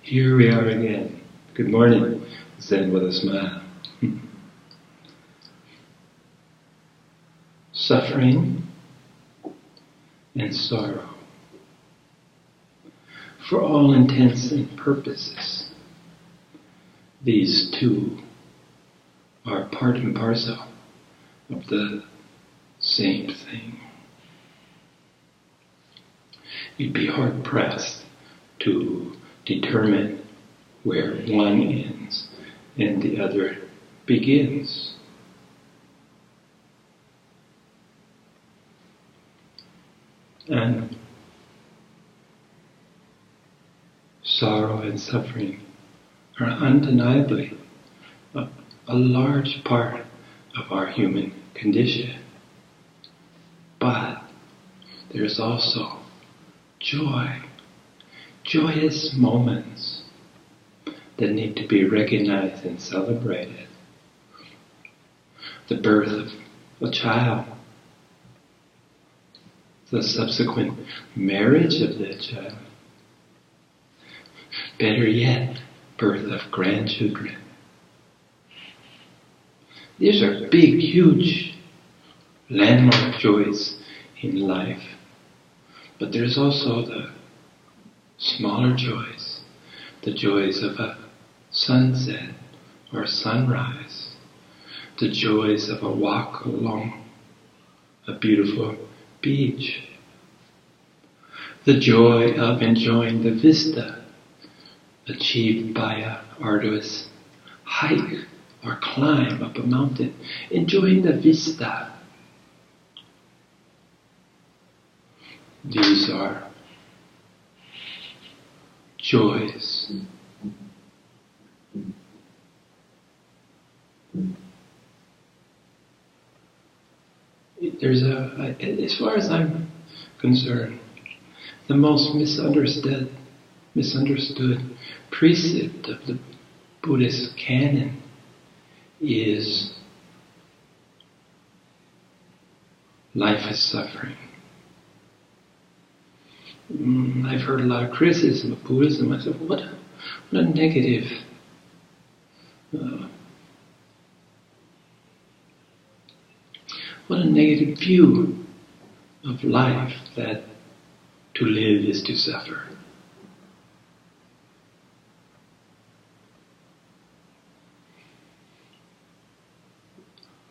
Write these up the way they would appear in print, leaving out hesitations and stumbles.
Here we are again. Good morning, Zen with a smile. Suffering and sorrow. For all intents and purposes, these two are part and parcel of the same thing. You'd be hard-pressed to determine where one ends and the other begins. And sorrow and suffering are undeniably a large part of our human condition. But there's also joy, joyous moments that need to be recognized and celebrated. The birth of a child, the subsequent marriage of that child, better yet, birth of grandchildren. These are big, huge, landmark joys in life. But there's also the smaller joys, the joys of a sunset or sunrise, the joys of a walk along a beautiful beach, the joy of enjoying the vista achieved by an arduous hike or climb up a mountain, enjoying the vista. These are joys. There's as far as I'm concerned, the most misunderstood precept of the Buddhist canon is life is suffering. I've heard a lot of criticism of Buddhism. I said, what a negative what a negative view of life, that to live is to suffer.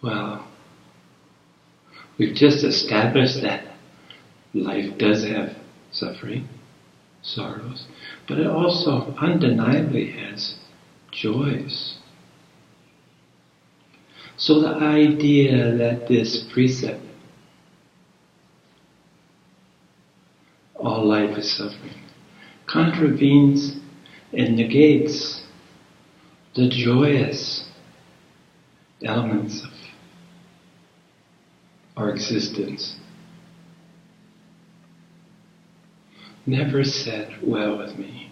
Well, we've just established that life does have suffering, sorrows, but it also undeniably has joys. So the idea that this precept, all life is suffering, contravenes and negates the joyous elements of our existence, never sat well with me.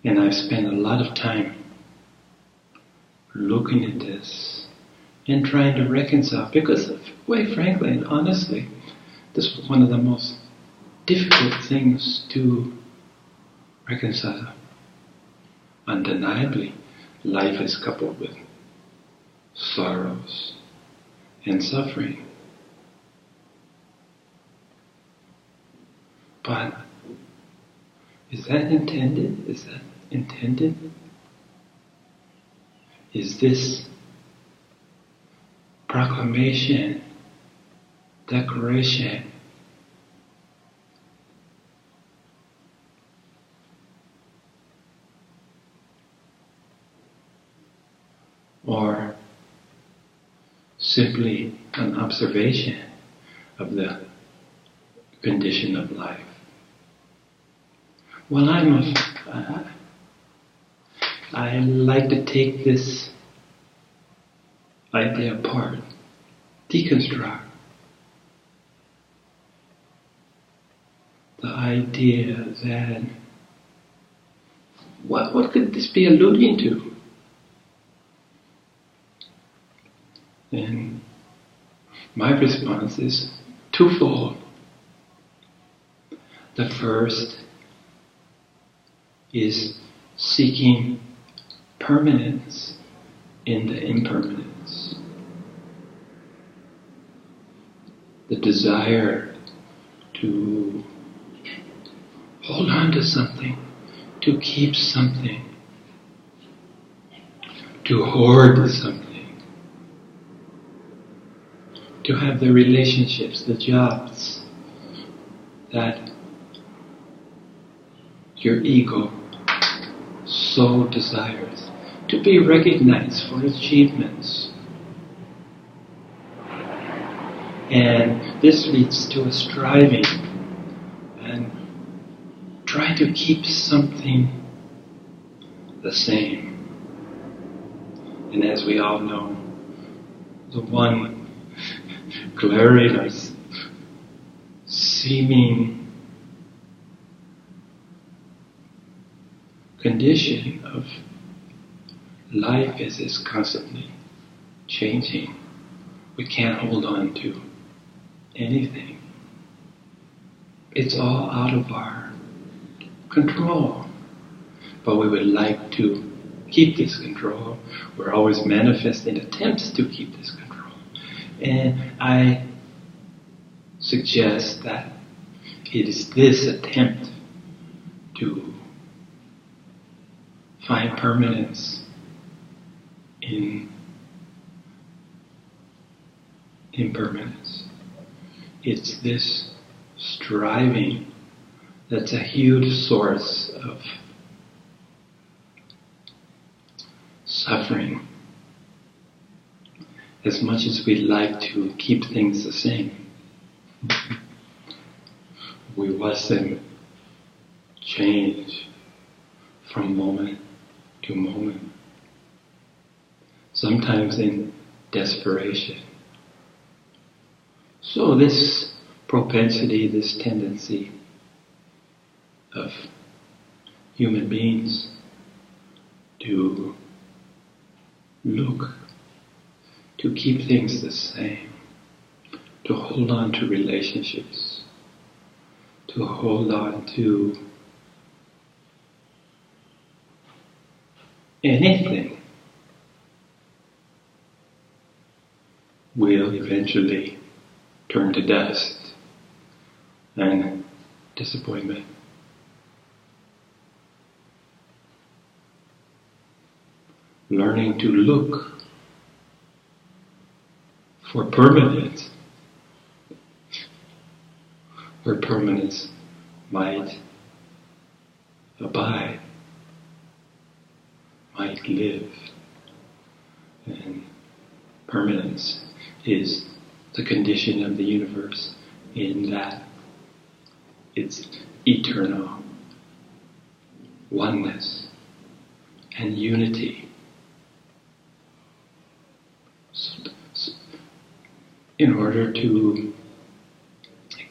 And I've spent a lot of time looking at this and trying to reconcile, because, quite frankly and honestly, this was one of the most difficult things to reconcile. Undeniably, life is coupled with sorrows and suffering. But is that intended? Is that intended? Is this proclamation, declaration, or simply an observation of the condition of life? Well, I like to take this idea apart, deconstruct the idea that what could this be alluding to? And my response is twofold. The first is seeking permanence in the impermanence. The desire to hold on to something, to keep something, to hoard something, to have the relationships, the jobs that your ego so desires, to be recognized for achievements. And this leads to a striving and trying to keep something the same. And as we all know, the one glaring or seeming condition of life is constantly changing. We can't hold on to anything. It's all out of our control. But we would like to keep this control. We're always manifesting attempts to keep this control. And I suggest that it is this attempt to find permanence in impermanence. It's this striving that's a huge source of suffering. As much as we like to keep things the same, we watch them change from moment to moment, sometimes in desperation. So this propensity, this tendency of human beings to look, to keep things the same, to hold on to relationships, to hold on to anything, will eventually turn to dust and disappointment. Learning to look for permanence, where permanence might abide, might live. And permanence is the condition of the universe in that it's eternal oneness and unity. So in order to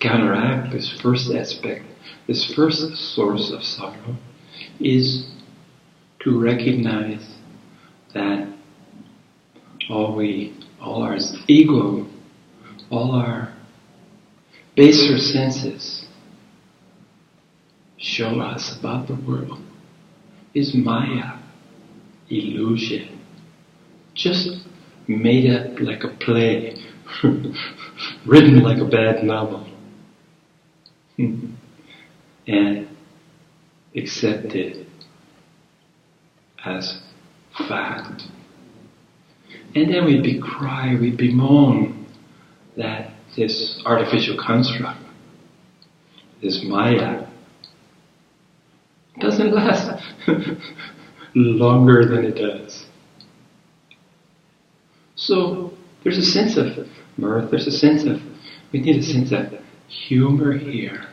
counteract this first aspect, this first source of sorrow, is to recognize that all our ego, all our baser senses show us about the world is Maya, illusion, just made up like a play, written like a bad novel, and accepted as fact. And then we bemoan that this artificial construct, this Maya, doesn't last longer than it does. So there's a sense of mirth, we need a sense of humor here.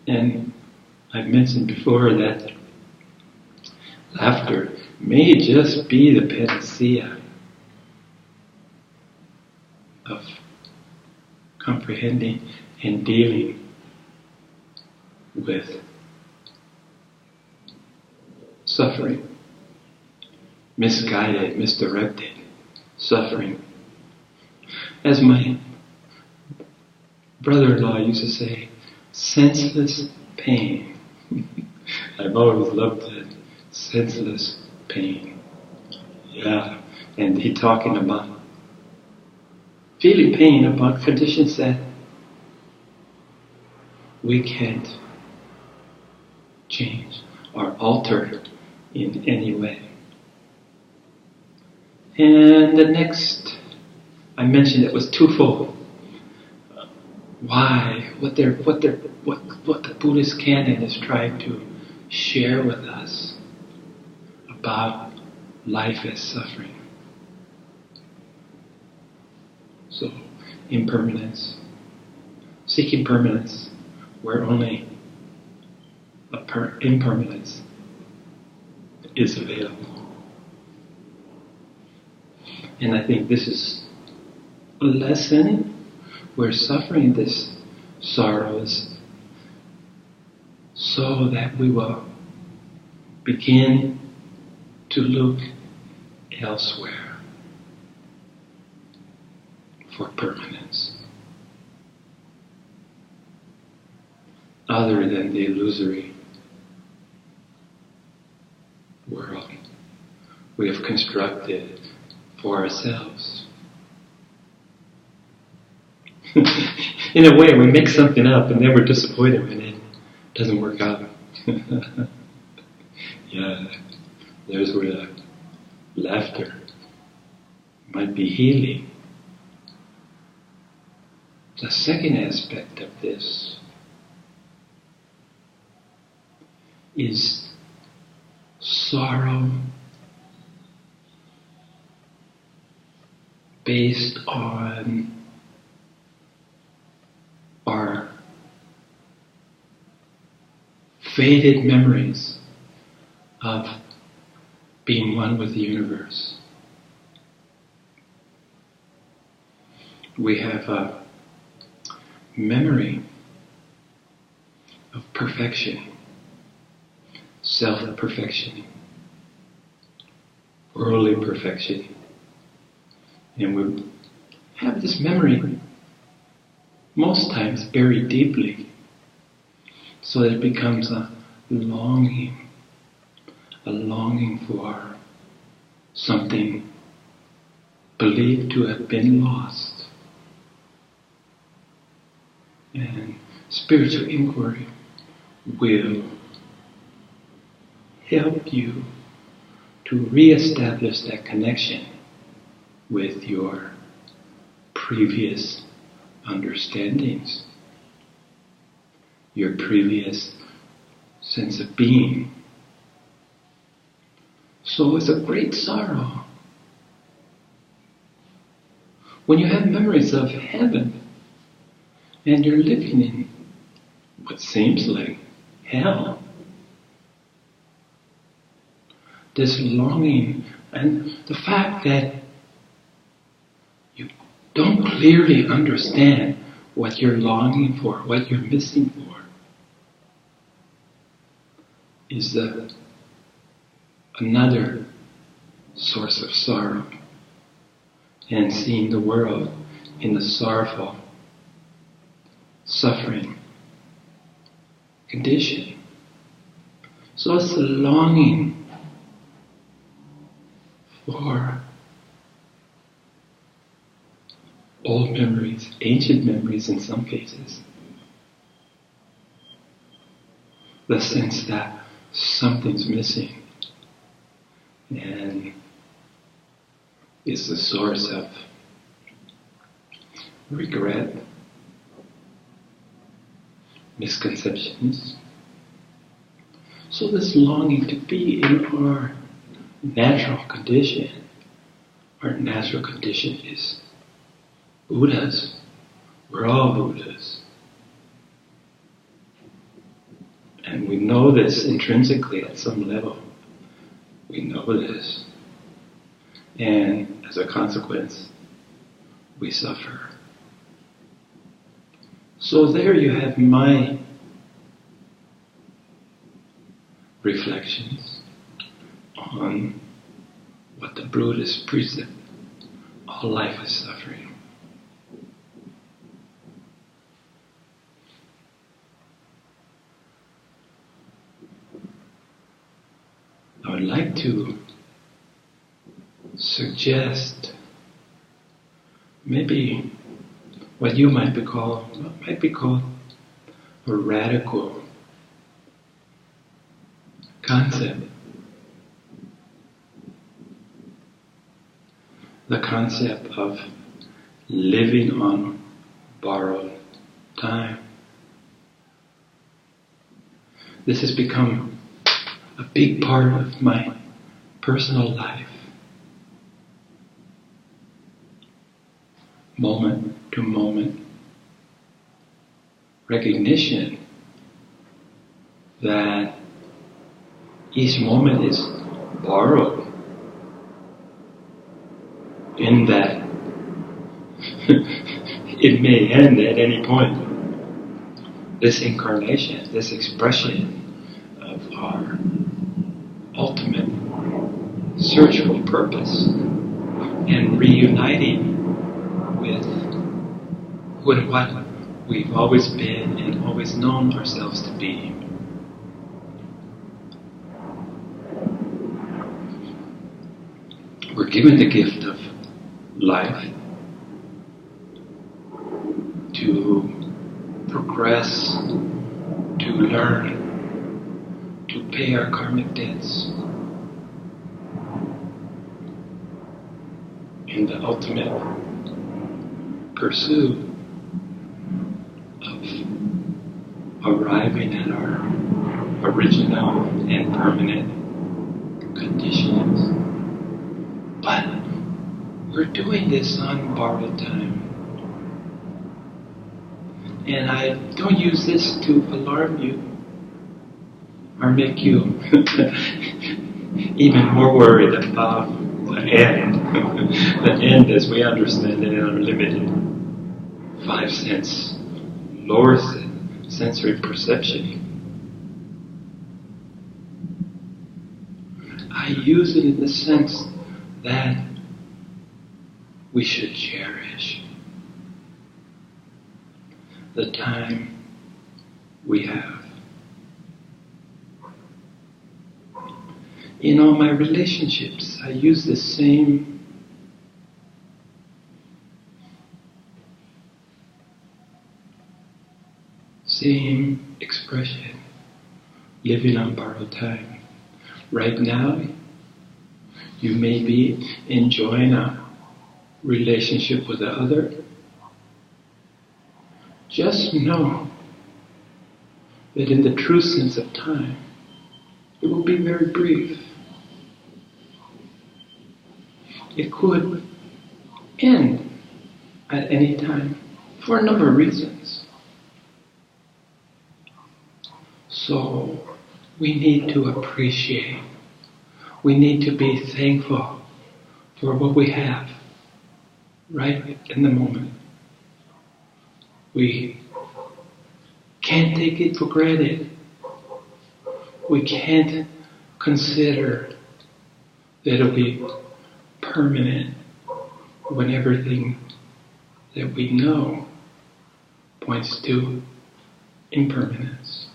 And I've mentioned before that laughter may just be the panacea of comprehending and dealing with suffering, misguided, misdirected suffering As my brother-in-law used to say, senseless pain. I've always loved that. Senseless pain. Yeah. And he talking about feeling pain about conditions that we can't change or alter in any way. And the next, I mentioned it was twofold. Why? What the Buddhist canon is trying to share with us about life as suffering. So, impermanence. Seeking permanence, where only impermanence is available. And I think this is a lesson. We're suffering this sorrows so that we will begin to look elsewhere for permanence, other than the illusory world we have constructed for ourselves. In a way, we make something up and then we're disappointed when it doesn't work out. Yeah, there's where the laughter might be healing. The second aspect of this is sorrow based on our faded memories of being one with the universe. We have a memory of perfection, self-perfection, worldly perfection. And we have this memory most times buried deeply, so that it becomes a longing for something believed to have been lost. And spiritual inquiry will help you to re-establish that connection with your previous understandings, your previous sense of being. So it's a great sorrow when you have memories of heaven and you're living in what seems like hell. This longing and the fact that you don't clearly understand what you're longing for, what you're missing for, is another source of sorrow. And seeing the world in a sorrowful, suffering condition. So it's the longing for old memories, ancient memories in some cases. The sense that something's missing and is the source of regret, misconceptions. So this longing to be in our natural condition. Our natural condition is Buddhas. We're all Buddhas. And we know this intrinsically at some level. We know this. And as a consequence, we suffer. So there you have my reflections on what the Buddhist precept, all life is suffering. suggest maybe what you might be called a radical concept. The concept of living on borrowed time. This has become a big part of my personal life. Moment to moment recognition that each moment is borrowed, in that it may end at any point. This incarnation, this expression of our ultimate search for purpose and reuniting with what we've always been and always known ourselves to be. We're given the gift of life to progress, to learn, to pay our karmic debts. In the ultimate pursuit of arriving at our original and permanent conditions. But we're doing this on borrowed time. And I don't use this to alarm you or make you even more worried about the end. The end as we understand it in our limited 5 sense, lower sensory perception. I use it in the sense that we should cherish the time we have. In all my relationships, I use the same expression, living on borrowed time. Right now, you may be enjoying a relationship with the other. Just know that in the true sense of time, it will be very brief. It could end at any time for a number of reasons. So we need to appreciate, we need to be thankful for what we have right in the moment. We can't take it for granted. We can't consider that it'll be permanent when everything that we know points to impermanence.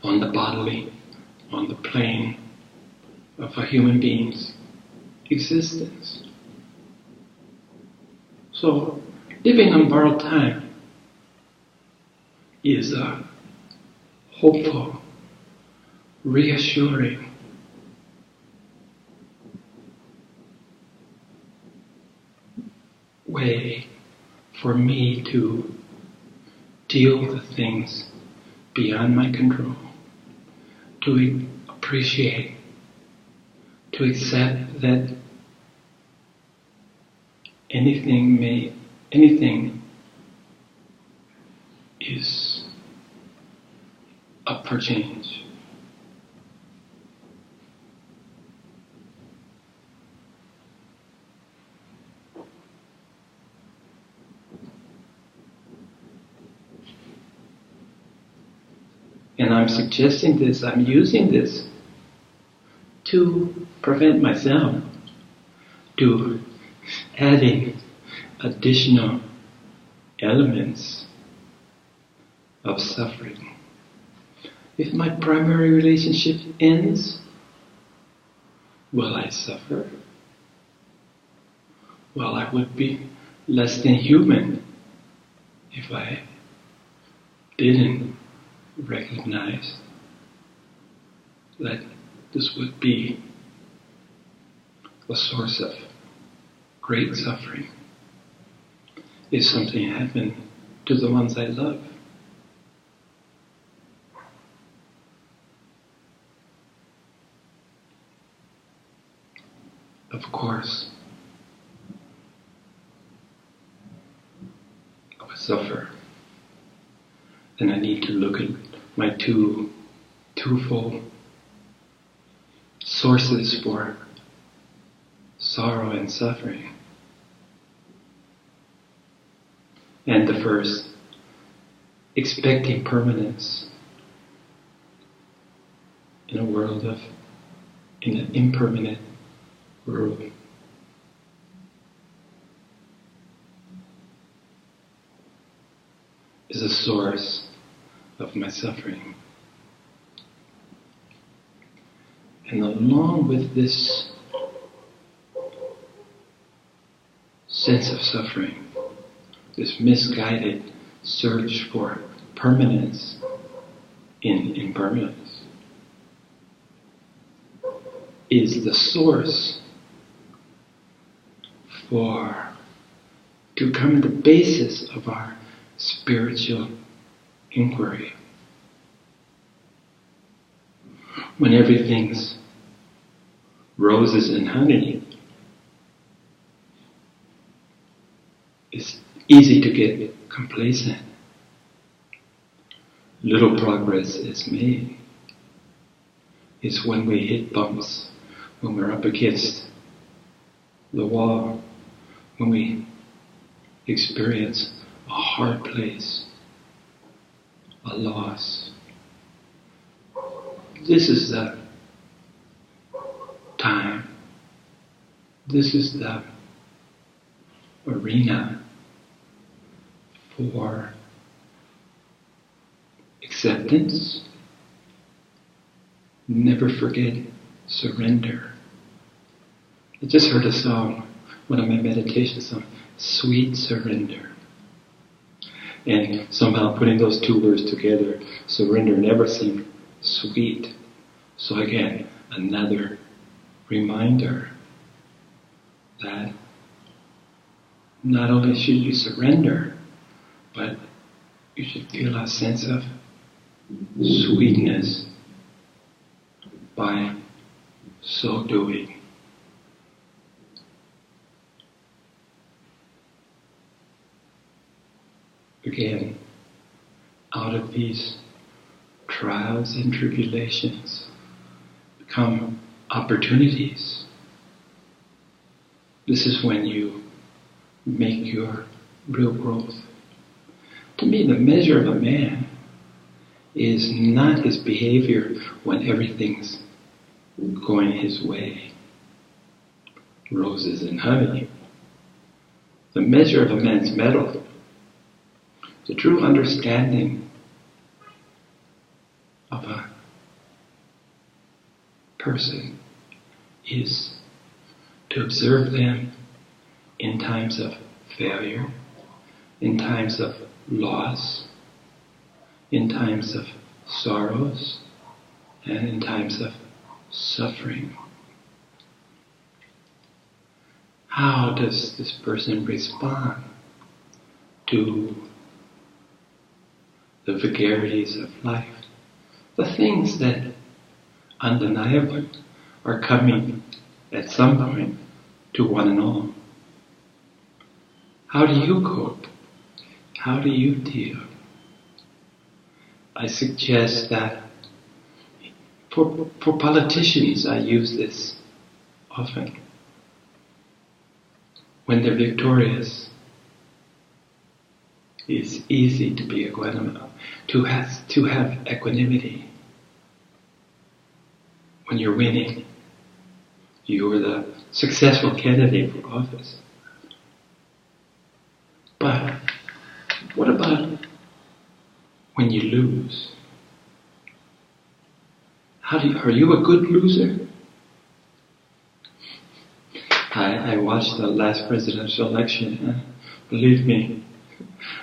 On the bodily, on the plane of a human being's existence. So, living on borrowed time is a hopeful, reassuring way for me to deal with things beyond my control, to appreciate, to accept that anything is up for change. And I'm suggesting this, I'm using this to prevent myself to adding additional elements of suffering. If my primary relationship ends, Will I suffer? Well, I would be less than human if I didn't recognize that this would be a source of great suffering if something happened to the ones I love. Of course, I would suffer, and I need to look at my twofold sources for sorrow and suffering. And the first, expecting permanence in an impermanent world. Is a source of my suffering. And along with this sense of suffering, this misguided search for permanence in impermanence, is the source to become the basis of our spiritual inquiry. When everything's roses and honey, it's easy to get complacent. Little progress is made. It's when we hit bumps, when we're up against the wall, when we experience a hard place, a loss. This is the time, this is the arena for acceptance. Never forget surrender. I just heard a song, one of my meditation songs, Sweet Surrender. And somehow putting those two words together, surrender, never seemed sweet. So again, another reminder that not only should you surrender, but you should feel a sense of sweetness by so doing. Again, out of these trials and tribulations come opportunities. This is when you make your real growth. To me, the measure of a man is not his behavior when everything's going his way, roses and honey. The measure of a man's mettle, the true understanding of a person, is to observe them in times of failure, in times of loss, in times of sorrows, and in times of suffering. How does this person respond to the vagaries of life? The things that undeniably are coming at some point to one and all. How do you cope? How do you deal? I suggest that for politicians, I use this often. When they're victorious, it's easy to be equanimous, to have equanimity. When you're winning, you're the successful candidate for office. But what about when you lose? Are you a good loser? I watched the last presidential election, and believe me,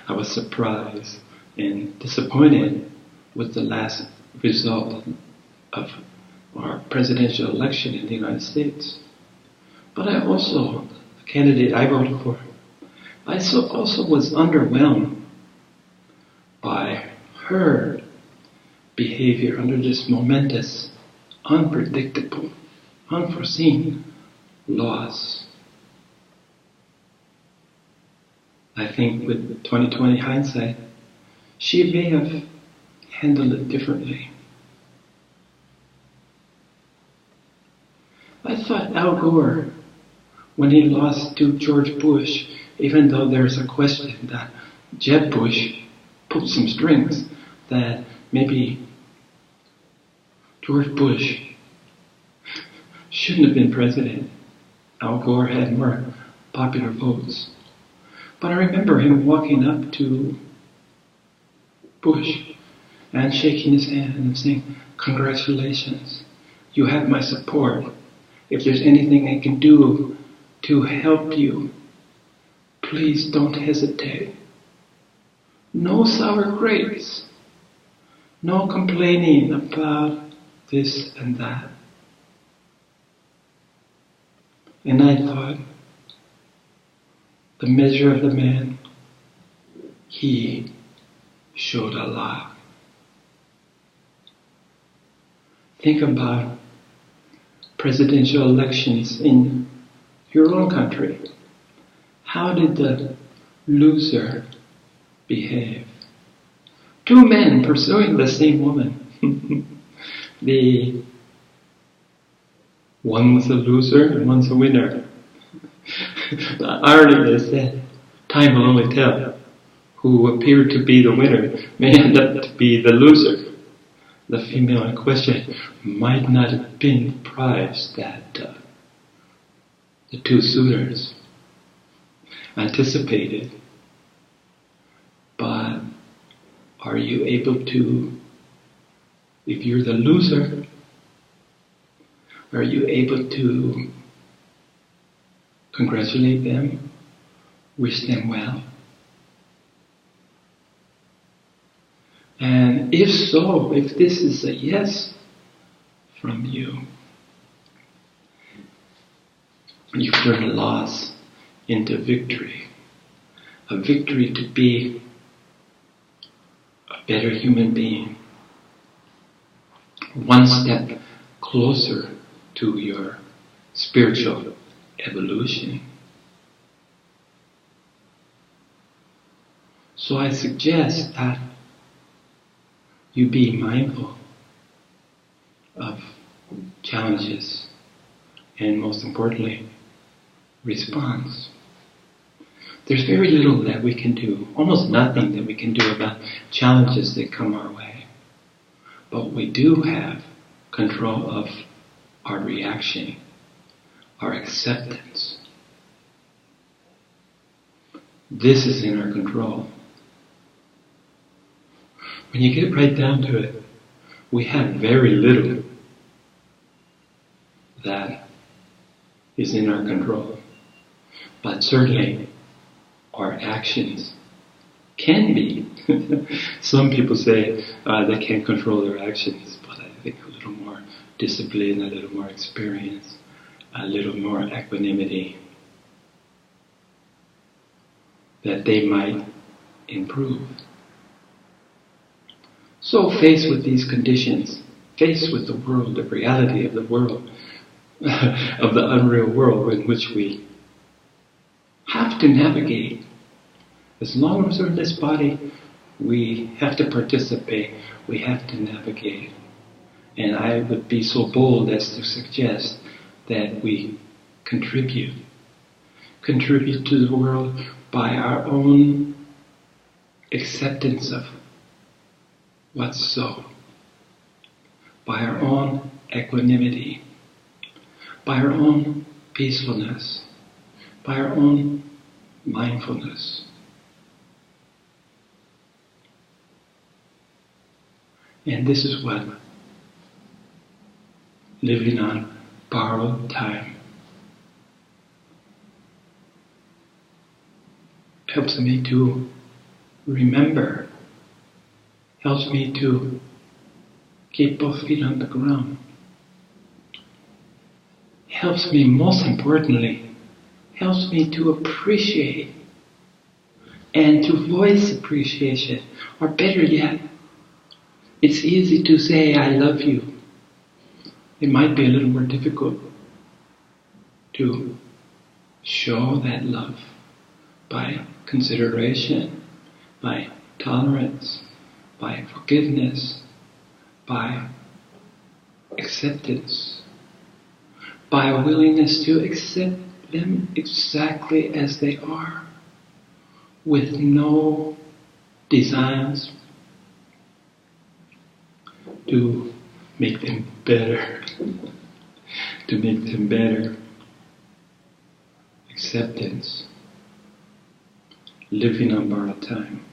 I was surprised and disappointed with the last result of our presidential election in the United States. But I also, the candidate I voted for, I also was underwhelmed by her behavior under this momentous, unpredictable, unforeseen loss. I think with 2020 hindsight, she may have handled it differently. I thought Al Gore, when he lost to George Bush, even though there's a question that Jeb Bush pulled some strings, that maybe George Bush shouldn't have been president. Al Gore had more popular votes. But I remember him walking up to Bush and shaking his hand and saying, "Congratulations, you have my support. If there's anything I can do to help you, please don't hesitate. No sour grapes. No complaining about this and that." And I thought, the measure of the man, he showed a lot. Think about presidential elections in your own country. How did the loser behave? Two men pursuing the same woman. The one's a loser and one's a winner. The irony is that time will only tell. Who appeared to be the winner may end up to be the loser. The female in question might not have been the prize that the two suitors anticipated. But are you able to, if you're the loser, are you able to congratulate them, wish them well? And if so, if this is a yes from you, you've turned a loss into victory. A victory to be a better human being. One step closer to your spiritual evolution. So I suggest that you be mindful of challenges and, most importantly, response. There's very little that we can do, almost nothing that we can do about challenges that come our way. But we do have control of our reaction, our acceptance. This is in our control. When you get right down to it, we have very little that is in our control. But certainly, our actions can be. Some people say they can't control their actions, but I think a little more discipline, a little more experience, a little more equanimity, that they might improve. So faced with these conditions, faced with the world, the reality of the world, of the unreal world in which we have to navigate. As long as we're in this body, we have to participate, we have to navigate. And I would be so bold as to suggest that we contribute to the world by our own acceptance of what's so, by our own equanimity, by our own peacefulness, by our own mindfulness. And this is what living on borrowed time helps me to remember, helps me to keep both feet on the ground, helps me, most importantly, helps me to appreciate and to voice appreciation. Or better yet, it's easy to say, I love you. It might be a little more difficult to show that love by consideration, by tolerance, by forgiveness, by acceptance, by a willingness to accept them exactly as they are, with no designs to make them better, to make them better. Acceptance, living on borrowed time.